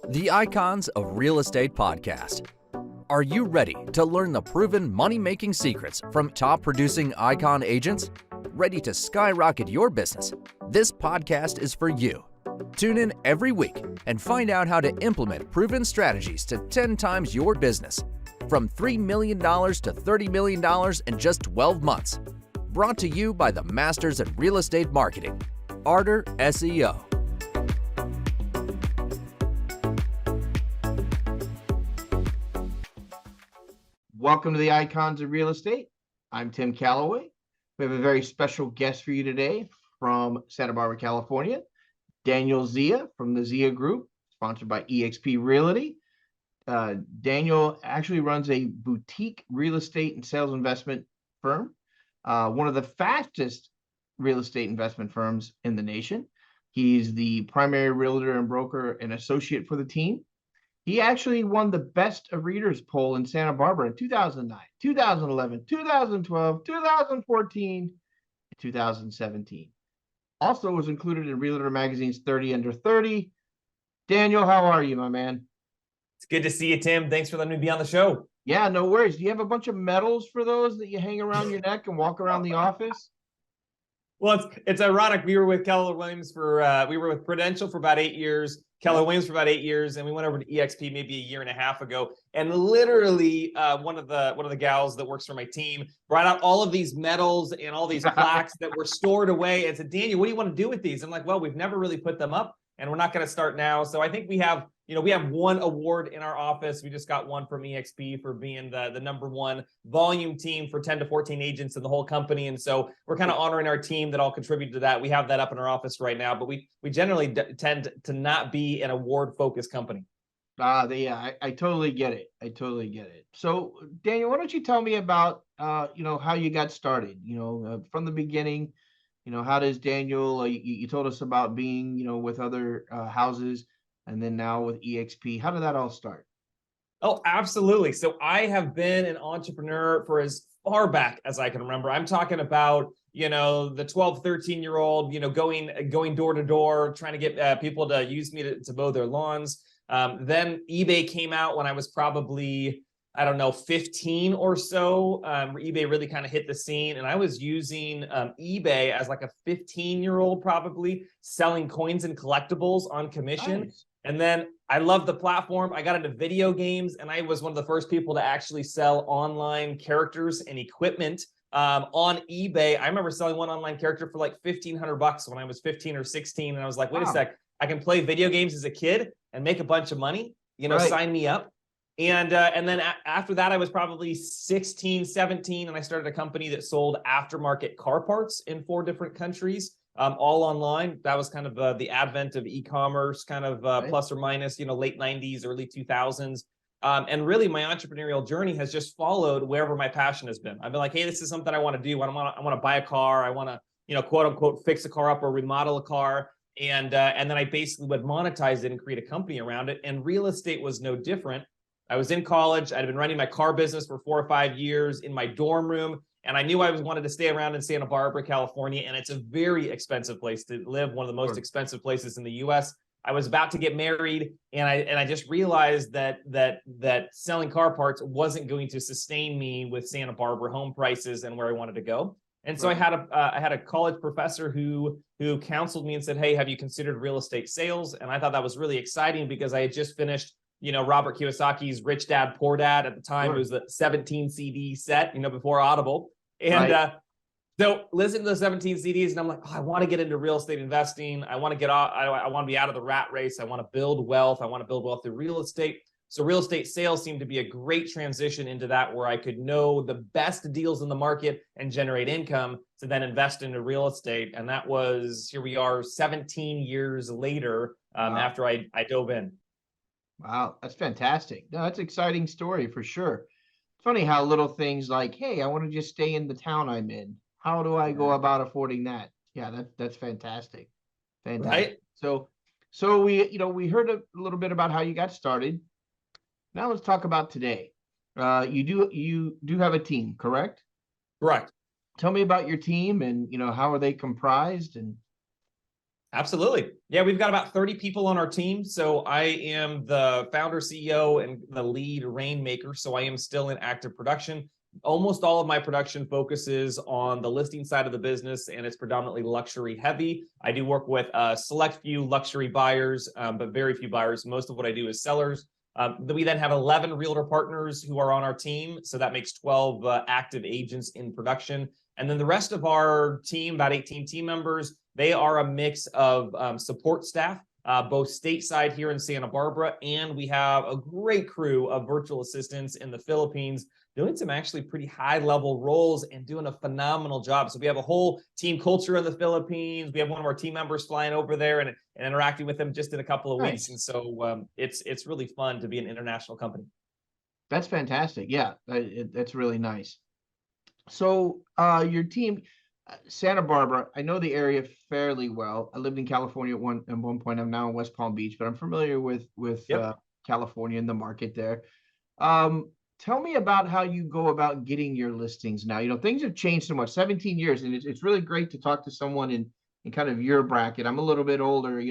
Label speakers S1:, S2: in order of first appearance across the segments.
S1: The Icons of Real Estate podcast. Are you ready to learn the proven money-making secrets from top-producing icon agents? Ready to skyrocket your business? This podcast is for you. Tune in every week and find out how to implement proven strategies to 10 times your business, from $3 million to $30 million in just 12 months. Brought to you by the Masters at Real Estate Marketing, Arter SEO.
S2: Welcome to the Icons of Real Estate. I'm Tim Calloway. We have a very special guest for you today from Santa Barbara, California, Daniel Zia from the Zia Group, sponsored by eXp Realty. Daniel actually runs a boutique real estate and sales investment firm, one of the fastest real estate investment firms in the nation. He's the primary realtor and broker and associate for the team. He actually won the Best of Readers poll in Santa Barbara in 2009, 2011, 2012, 2014, 2017. Also was included in Realtor Magazine's 30 Under 30. Daniel, how are you, my man?
S3: It's good to see you, Tim. Thanks for letting me be on the show.
S2: Yeah, no worries. Do you have a bunch of medals for those that you hang around your neck and walk around the office?
S3: Well, it's ironic. We were with Keller Williams we were with Prudential for about 8 years, Keller Williams for about 8 years, and we went over to eXp maybe a year and a half ago. And literally, one of the gals that works for my team brought out all of these medals and all these plaques that were stored away and said, "Daniel, what do you want to do with these?" I'm like, "Well, we've never really put them up, and we're not going to start now." So I think we have one award in our office. We just got one from eXp for being the number one volume team for 10 to 14 agents in the whole company. And so we're kind of honoring our team that all contributed to that. We have that up in our office right now, but we generally tend to not be an award-focused company.
S2: Yeah, I totally get it. I totally get it. So, Daniel, why don't you tell me about, how you got started, from the beginning, how does Daniel, you told us about being, with other houses, and then now with eXp. How did that all start?
S3: Oh, absolutely. So I have been an entrepreneur for as far back as I can remember. I'm talking about, the 12, 13-year-old, going door to door, trying to get people to use me to mow their lawns. Then eBay came out when I was probably, 15 or so. eBay really kind of hit the scene, and I was using eBay as like a 15-year-old probably, selling coins and collectibles on commission. Nice. And then I loved the platform. I got into video games, and I was one of the first people to actually sell online characters and equipment on eBay. I remember selling one online character for like $1,500 when I was 15 or 16. And I was like, wait a sec, I can play video games as a kid and make a bunch of money, sign me up. And then after that, I was probably 16, 17, and I started a company that sold aftermarket car parts in 4 different countries. All online. That was kind of the advent of e-commerce, kind of plus or minus, late 90s, early 2000s. And really, my entrepreneurial journey has just followed wherever my passion has been. I've been like, hey, this is something I want to do. I want to buy a car. I want to, quote unquote, fix a car up or remodel a car. And then I basically would monetize it and create a company around it. And real estate was no different. I was in college. I'd been running my car business for 4 or 5 years in my dorm room. And I knew I wanted to stay around in Santa Barbara, California, and it's a very expensive place to live, one of the most expensive places in the U.S. I was about to get married, and I just realized that selling car parts wasn't going to sustain me with Santa Barbara home prices and where I wanted to go. And so I had a college professor who counseled me and said, "Hey, have you considered real estate sales?" And I thought that was really exciting because I had just finished Robert Kiyosaki's Rich Dad, Poor Dad at the time. Sure. It was the 17 CD set, before Audible. And so listen to the 17 CDs, and I'm like, I want to get into real estate investing. I want to get off. I want to be out of the rat race. I want to build wealth. I want to build wealth through real estate. So real estate sales seemed to be a great transition into that, where I could know the best deals in the market and generate income to then invest into real estate. And that was, here we are 17 years later, after I dove in.
S2: Wow, that's fantastic. No, that's an exciting story for sure. It's funny how little things like, hey, I want to just stay in the town I'm in. How do I go about affording that? Yeah, that's fantastic. Fantastic. Right? So we heard a little bit about how you got started. Now let's talk about today. You do have a team, correct?
S3: Correct.
S2: Tell me about your team and how are they comprised and
S3: Absolutely. Yeah, we've got about 30 people on our team. So I am the founder, CEO, and the lead rainmaker. So I am still in active production. Almost all of my production focuses on the listing side of the business, and it's predominantly luxury heavy. I do work with a select few luxury buyers, but very few buyers. Most of what I do is sellers. We then have 11 realtor partners who are on our team. So that makes 12 active agents in production. And then the rest of our team, about 18 team members, they are a mix of support staff, both stateside here in Santa Barbara, and we have a great crew of virtual assistants in the Philippines doing some actually pretty high level roles and doing a phenomenal job. So we have a whole team culture in the Philippines. We have one of our team members flying over there and interacting with them just in a couple of weeks. And so it's really fun to be an international company.
S2: That's fantastic. Yeah, that's really nice. So your team, Santa Barbara, I know the area fairly well. I lived in California at one point. I'm now in West Palm Beach, but I'm familiar with California and the market there. Tell me about how you go about getting your listings now. Things have changed so much, 17 years, and it's really great to talk to someone in kind of your bracket. I'm a little bit older,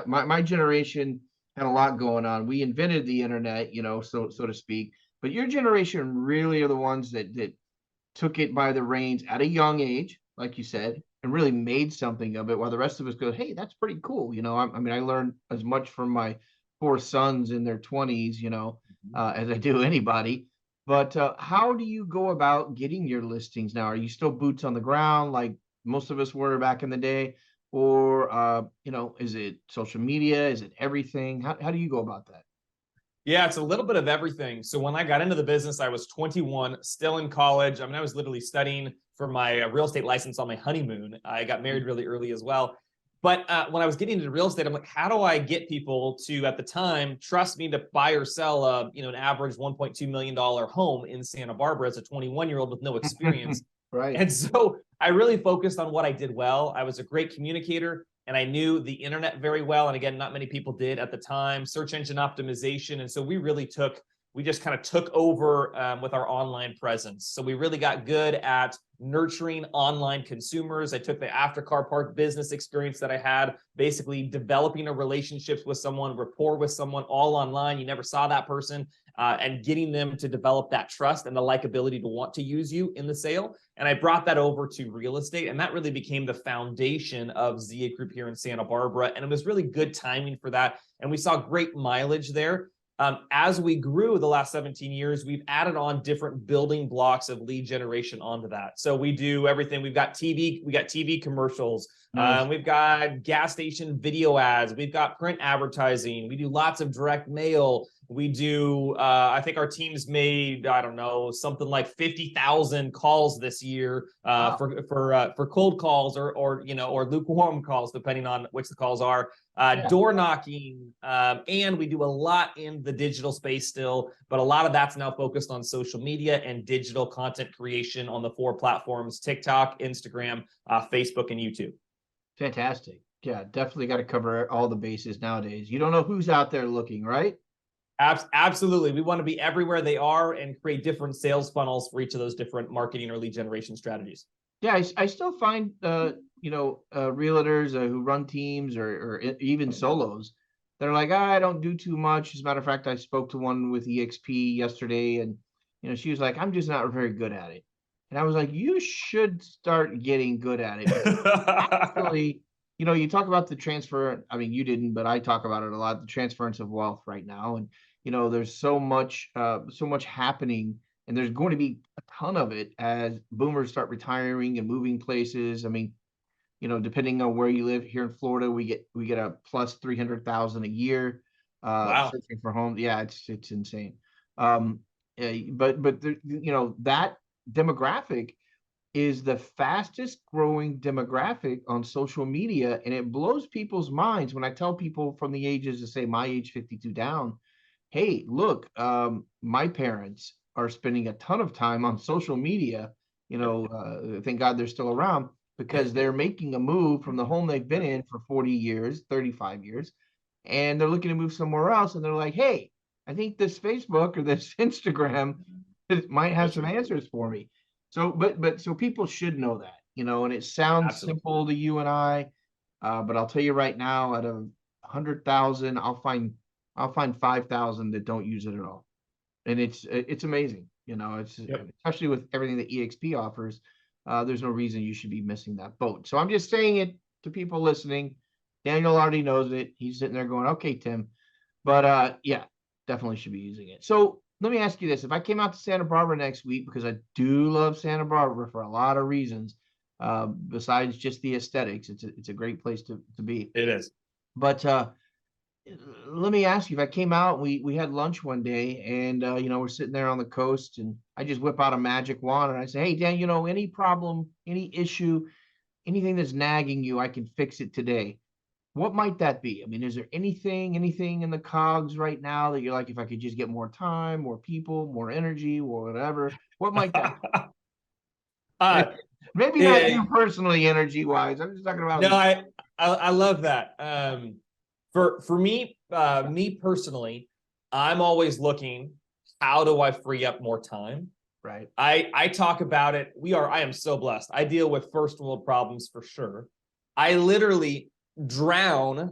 S2: my generation had a lot going on. We invented the internet, so to speak. But your generation really are the ones that took it by the reins at a young age, like you said, and really made something of it, while the rest of us go, hey, that's pretty cool. I mean, I learned as much from my 4 sons in their 20s, as I do anybody. But how do you go about getting your listings now? Are you still boots on the ground like most of us were back in the day? Or, is it social media? Is it everything? How do you go about that?
S3: Yeah, it's a little bit of everything. So when I got into the business, I was 21, still in college. I mean, I was literally studying for my real estate license on my honeymoon. I got married really early as well. But when I was getting into real estate, I'm like, how do I get people to, at the time, trust me to buy or sell an average $1.2 million home in Santa Barbara as a 21-year-old with no experience?
S2: Right.
S3: And so I really focused on what I did well. I was a great communicator, and I knew the internet very well. And again, not many people did at the time, search engine optimization. And so we just kind of took over with our online presence. So we really got good at nurturing online consumers. I took the after-car park business experience that I had, basically developing a relationship with someone, rapport with someone, all online. You never saw that person, and getting them to develop that trust and the likability to want to use you in the sale. And I brought that over to real estate, and that really became the foundation of Zia Group here in Santa Barbara. And it was really good timing for that. And we saw great mileage there. As we grew the last 17 years, we've added on different building blocks of lead generation onto that. So we do everything. We've got TV commercials.
S2: Nice.
S3: We've got gas station video ads. We've got print advertising. We do lots of direct mail. We do, I think our team's made, I don't know, something like 50,000 calls this year for cold calls or lukewarm calls, depending on which the calls are. Door knocking, and we do a lot in the digital space still, but a lot of that's now focused on social media and digital content creation on the 4 platforms: TikTok, Instagram, Facebook, and YouTube.
S2: Fantastic. Yeah, definitely got to cover all the bases nowadays. You don't know who's out there looking, right?
S3: Absolutely. We want to be everywhere they are and create different sales funnels for each of those different marketing or lead generation strategies.
S2: Yeah, I still find realtors who run teams or even solos, they're like, I don't do too much. As a matter of fact, I spoke to one with EXP yesterday, and she was like, I'm just not very good at it. And I was like, you should start getting good at it. Actually, you talk about the transfer. I mean, you didn't, but I talk about it a lot, the transference of wealth right now. And there's so much happening, and there's going to be a ton of it as boomers start retiring and moving places. I mean, depending on where you live here in Florida, we get a plus 300,000 a year
S3: Wow.
S2: searching for homes. Yeah, it's insane. But that demographic is the fastest growing demographic on social media, and it blows people's minds when I tell people from the ages to say my age 52 down, hey, look, my parents are spending a ton of time on social media. Thank God they're still around, because they're making a move from the home they've been in for 40 years, 35 years, and they're looking to move somewhere else. And they're like, hey, I think this Facebook or this Instagram might have some answers for me. So, but so people should know that, and it sounds simple to you and I, But I'll tell you right now, out of 100,000, I'll find 5,000 that don't use it at all. And it's amazing. It's
S3: Yep.
S2: especially with everything that EXP offers. There's no reason you should be missing that boat. So I'm just saying it to people listening. Daniel already knows it. He's sitting there going, okay, Tim. But yeah, definitely should be using it. So let me ask you this. If I came out to Santa Barbara next week, because I do love Santa Barbara for a lot of reasons, besides just the aesthetics, it's a great place to be.
S3: It is.
S2: But let me ask you, if I came out, we had lunch one day, and we're sitting there on the coast, and I just whip out a magic wand and I say, hey, Dan, any problem, any issue, anything that's nagging you, I can fix it today. What might that be? I mean, is there anything in the cogs right now that you're like, if I could just get more time, more people, more energy, or whatever, what might that be?
S3: uh,
S2: Maybe not you personally, energy wise. I'm just talking about.
S3: No, I love that. For me, me personally, I'm always looking, how do I free up more time?
S2: Right.
S3: I talk about it. I am so blessed. I deal with first world problems for sure. I literally drown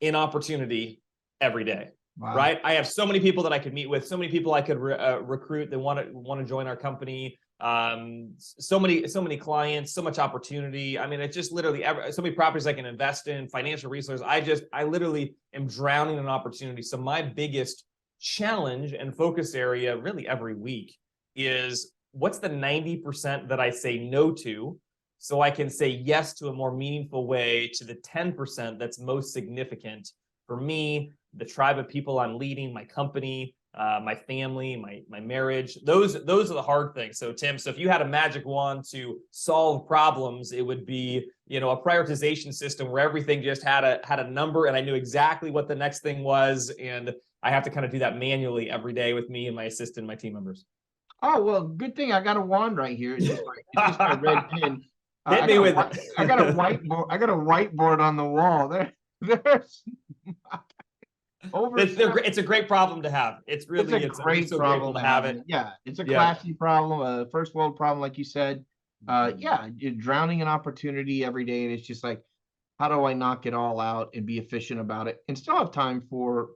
S3: in opportunity every day.
S2: Wow.
S3: Right. I have so many people that I could meet with, so many people I could recruit that want to join our company. So many clients, so much opportunity. I mean, it's just literally so many properties I can invest in, financial resources. I literally am drowning in opportunity. So my biggest challenge and focus area really every week is, what's the 90% that I say no to, so I can say yes to a more meaningful way to the 10% that's most significant for me, the tribe of people I'm leading, my company, my family, my marriage. Those are the hard things. So Tim, if you had a magic wand to solve problems, it would be, a prioritization system where everything just had a number, and I knew exactly what the next thing was. And I have to kind of do that manually every day with me and my assistant, my team members.
S2: Oh, well, good thing I got a wand right here. It's just my red pen.
S3: Hit me with it.
S2: I got a whiteboard. I got a whiteboard on the wall. There's
S3: it's a great problem to have. It's a
S2: great problem
S3: to have it.
S2: Yeah, it's a classy problem, a first world problem, like you said. Yeah, you're drowning in opportunity every day, and it's just like, how do I knock it all out and be efficient about it, and still have time for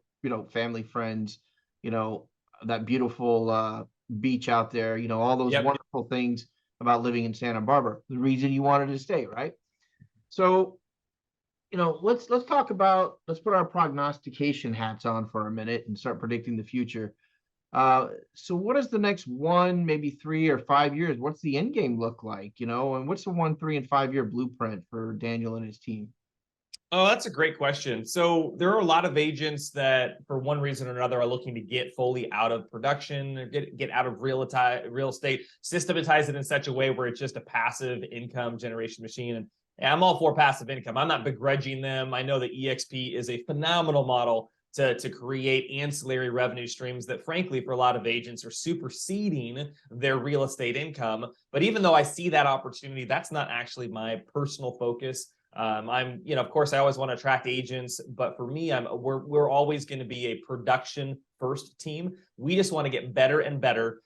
S2: family, friends, that beautiful beach out there, all those wonderful things about living in Santa Barbara. The reason you wanted to stay, right? So, let's put our prognostication hats on for a minute and start predicting the future. So what is the next 1, maybe 3 or 5 years? What's the end game look like, and what's the 1, 3, and 5 year blueprint for Daniel and his team?
S3: Oh, that's a great question. So there are a lot of agents that, for one reason or another, are looking to get fully out of production, or get out of real estate, systematize it in such a way where it's just a passive income generation machine. And I'm all for passive income. I'm not begrudging them. I know that EXP is a phenomenal model to create ancillary revenue streams that, frankly, for a lot of agents, are superseding their real estate income. But even though I see that opportunity, that's not actually my personal focus. Of course, I always want to attract agents, but for me, we're always going to be a production first team. We just want to get better and better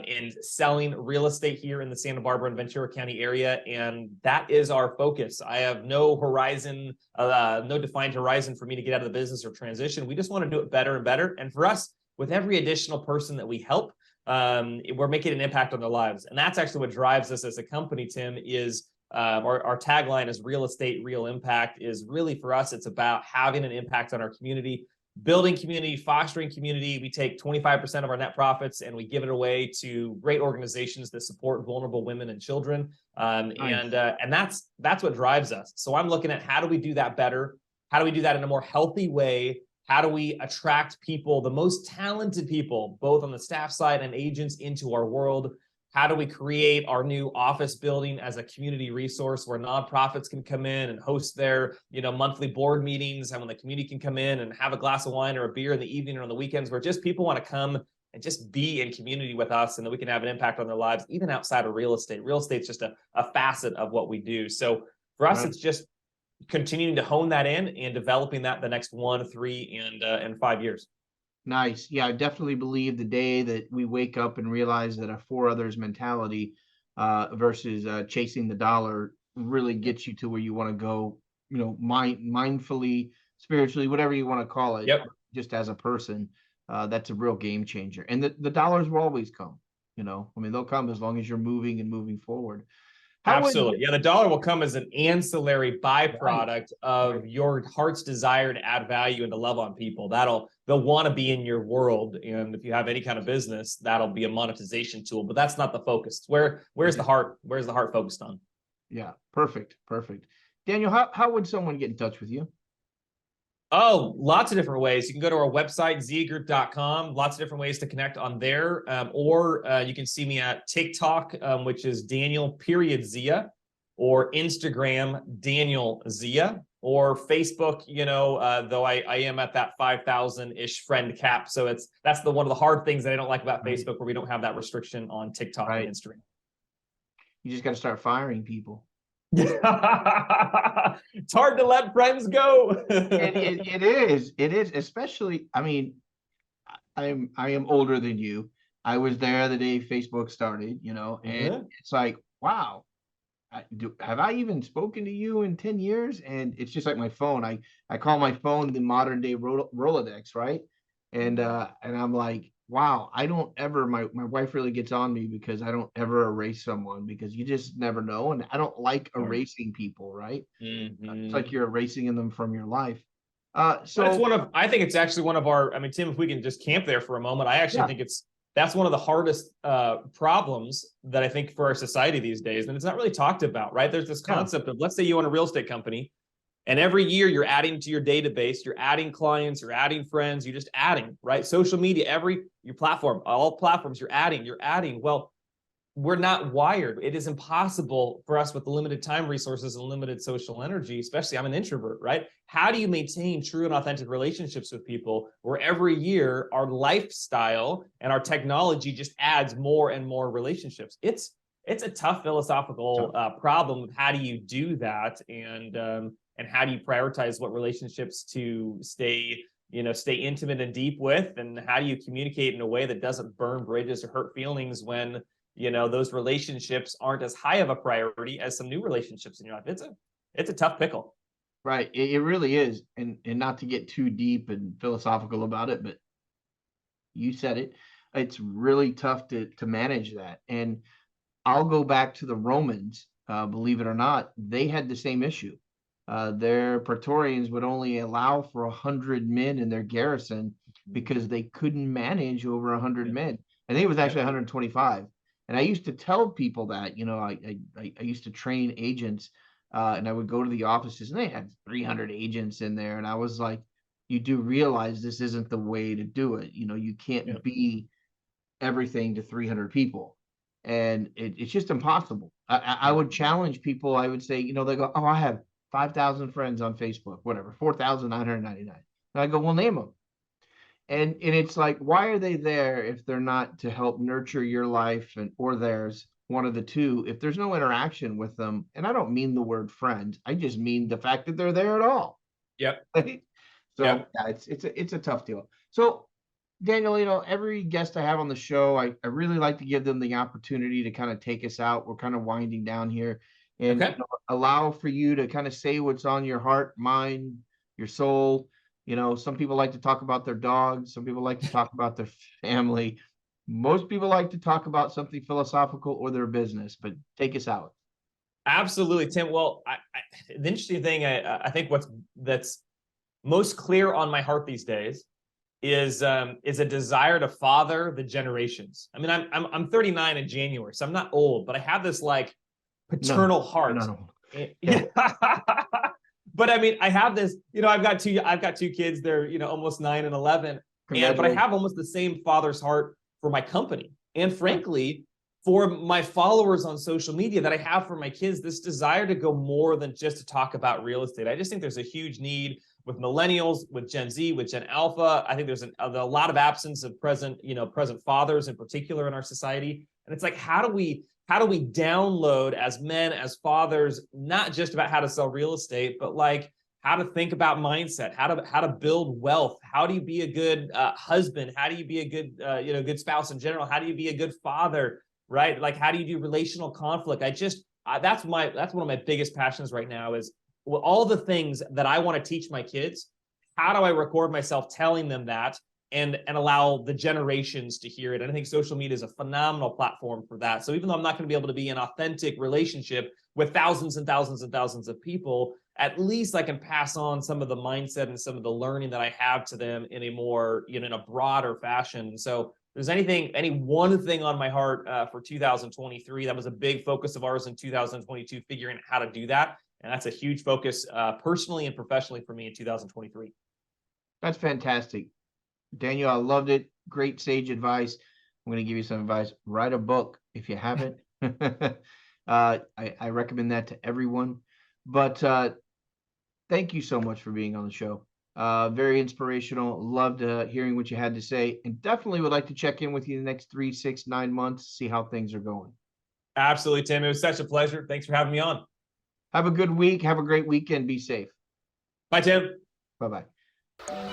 S3: in selling real estate here in the Santa Barbara and Ventura County area, and that is our focus. I have no horizon, no defined horizon for me to get out of the business or transition. We just want to do it better and better. And for us, with every additional person that we help, we're making an impact on their lives, and that's actually what drives us as a company. Tim, is our tagline is real estate, real impact. Is really, for us, it's about having an impact on our community, building community, fostering community. We take 25% of our net profits and we give it away to great organizations that support vulnerable women and children. Nice. And that's what drives us. So I'm looking at, how do we do that better? How do we do that in a more healthy way? How do we attract people, the most talented people, both on the staff side and agents, into our world? How do we create our new office building as a community resource where nonprofits can come in and host their, monthly board meetings, and when the community can come in and have a glass of wine or a beer in the evening or on the weekends, where just people want to come and just be in community with us, and that we can have an impact on their lives, even outside of real estate. Real estate's just a facet of what we do. So for us, It's just continuing to hone that in and developing that the next 1, 3, and 5 years.
S2: Nice. Yeah, I definitely believe the day that we wake up and realize that a for others mentality versus chasing the dollar really gets you to where you want to go mindfully, spiritually, whatever you want to call it,
S3: Yep.
S2: just as a person, that's a real game changer. And the dollars will always come, I mean, they'll come as long as you're moving and moving forward. How would
S3: Absolutely. Yeah, the dollar will come as an ancillary
S2: Right.
S3: byproduct of your heart's desire to add value and to love on people. They'll want to be in your world. And if you have any kind of business, that'll be a monetization tool, but that's not the focus. Where's the heart? Where's the heart focused on?
S2: Yeah, perfect. Daniel, how would someone get in touch with you?
S3: Oh, lots of different ways. You can go to our website, ziagroup.com. Lots of different ways to connect on there. Or you can see me at TikTok, which is Daniel.Zia, or Instagram, Daniel Zia, or Facebook, though I am at that 5,000-ish friend cap. So that's one of the hard things that I don't like about Facebook, where we don't have that restriction on TikTok and Instagram.
S2: You just got to start firing people.
S3: It's hard to let friends go.
S2: It is, especially, I mean, I am older than you. I was there the day Facebook started, and it's like, wow, have I even spoken to you in 10 years? And it's just like my phone. I call my phone the modern day Rolodex, right? And I'm like, wow, I don't ever, my wife really gets on me because I don't ever erase someone, because you just never know. And I don't like erasing people, right? It's like you're erasing them from your life. So
S3: I think it's actually one of our, I mean, Tim, if we can just camp there for a moment, I actually think that's one of the hardest problems that I think for our society these days. And it's not really talked about, right? There's this concept of, let's say you own a real estate company, and every year you're adding to your database, you're adding clients, you're adding friends, you're just adding, right? Social media, your platform, all platforms, you're adding. Well, we're not wired. It is impossible for us with limited time resources and limited social energy, especially I'm an introvert, right? How do you maintain true and authentic relationships with people where every year our lifestyle and our technology just adds more and more relationships? It's a tough philosophical problem of how do you do that, and how do you prioritize what relationships to stay intimate and deep with, and how do you communicate in a way that doesn't burn bridges or hurt feelings when those relationships aren't as high of a priority as some new relationships in your life. It's a tough pickle.
S2: Right. It really is. And not to get too deep and philosophical about it, but you said it, it's really tough to manage that. And I'll go back to the Romans, believe it or not, they had the same issue. Their Praetorians would only allow for 100 men in their garrison because they couldn't manage over 100 men. I think it was actually 125. And I used to tell people that, I used to train agents, and I would go to the offices, and they had 300 agents in there. And I was like, you do realize this isn't the way to do it. You can't be everything to 300 people. And it's just impossible. I would challenge people. I would say, they go, oh, I have 5,000 friends on Facebook, whatever, 4,999. And I go, well, name them. And it's like, why are they there if they're not to help nurture your life or theirs, one of the two, if there's no interaction with them? And I don't mean the word friend. I just mean the fact that they're there at all.
S3: Yep.
S2: Right? So it's a tough deal. So Daniel, every guest I have on the show, I really like to give them the opportunity to kind of take us out. We're kind of winding down here, and allow for you to kind of say what's on your heart, mind, your soul. Some people like to talk about their dogs. Some people like to talk about their family. Most people like to talk about something philosophical or their business, but take us out.
S3: Absolutely, Tim. Well, the interesting thing, I think that's most clear on my heart these days is a desire to father the generations. I mean, I'm 39 in January, so I'm not old, but I have this like paternal heart. Yeah. But I mean, I have this, I've got two kids. They're, almost 9 and 11. But I have almost the same father's heart for my company. And frankly, for my followers on social media that I have for my kids, this desire to go more than just to talk about real estate. I just think there's a huge need with millennials, with Gen Z, with Gen Alpha. I think there's a lot of absence of present fathers in particular in our society. And it's like, how do we download as men, as fathers, not just about how to sell real estate, but like how to think about mindset, how to build wealth, how do you be a good husband, how do you be a good good spouse in general, how do you be a good father, right? Like how do you do relational conflict? That's one of my biggest passions right now is all the things that I want to teach my kids, how do I record myself telling them that and allow the generations to hear it? And I think social media is a phenomenal platform for that. So even though I'm not going to be able to be an authentic relationship with thousands and thousands and thousands of people, at least I can pass on some of the mindset and some of the learning that I have to them in a more, in a broader fashion. So if there's any one thing on my heart for 2023, that was a big focus of ours in 2022, figuring out how to do that. And that's a huge focus personally and professionally for me in 2023.
S2: That's fantastic. Daniel, I loved it. Great sage advice. I'm going to give you some advice. Write a book if you haven't. I recommend that to everyone. But thank you so much for being on the show. Very inspirational. Loved hearing what you had to say, and definitely would like to check in with you the next 3, 6, 9 months, see how things are going.
S3: Absolutely, Tim. It was such a pleasure. Thanks for having me on.
S2: Have a good week. Have a great weekend. Be safe.
S3: Bye, Tim.
S2: Bye-bye.